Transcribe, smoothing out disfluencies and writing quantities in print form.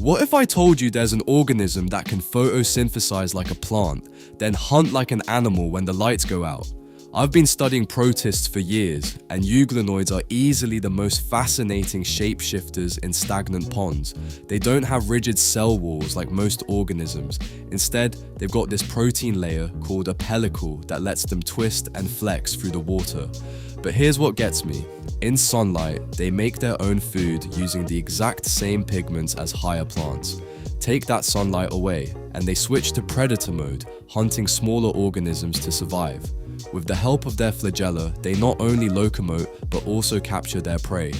What if I told you there's an organism that can photosynthesize like a plant, then hunt like an animal when the lights go out? I've been studying protists for years, and euglenoids are easily the most fascinating shapeshifters in stagnant ponds. They don't have rigid cell walls like most organisms. Instead, they've got this protein layer called a pellicle that lets them twist and flex through the water. But here's what gets me. In sunlight, they make their own food using the exact same pigments as higher plants. Take that sunlight away, and they switch to predator mode, hunting smaller organisms to survive. With the help of their flagella, they not only locomote, but also capture their prey.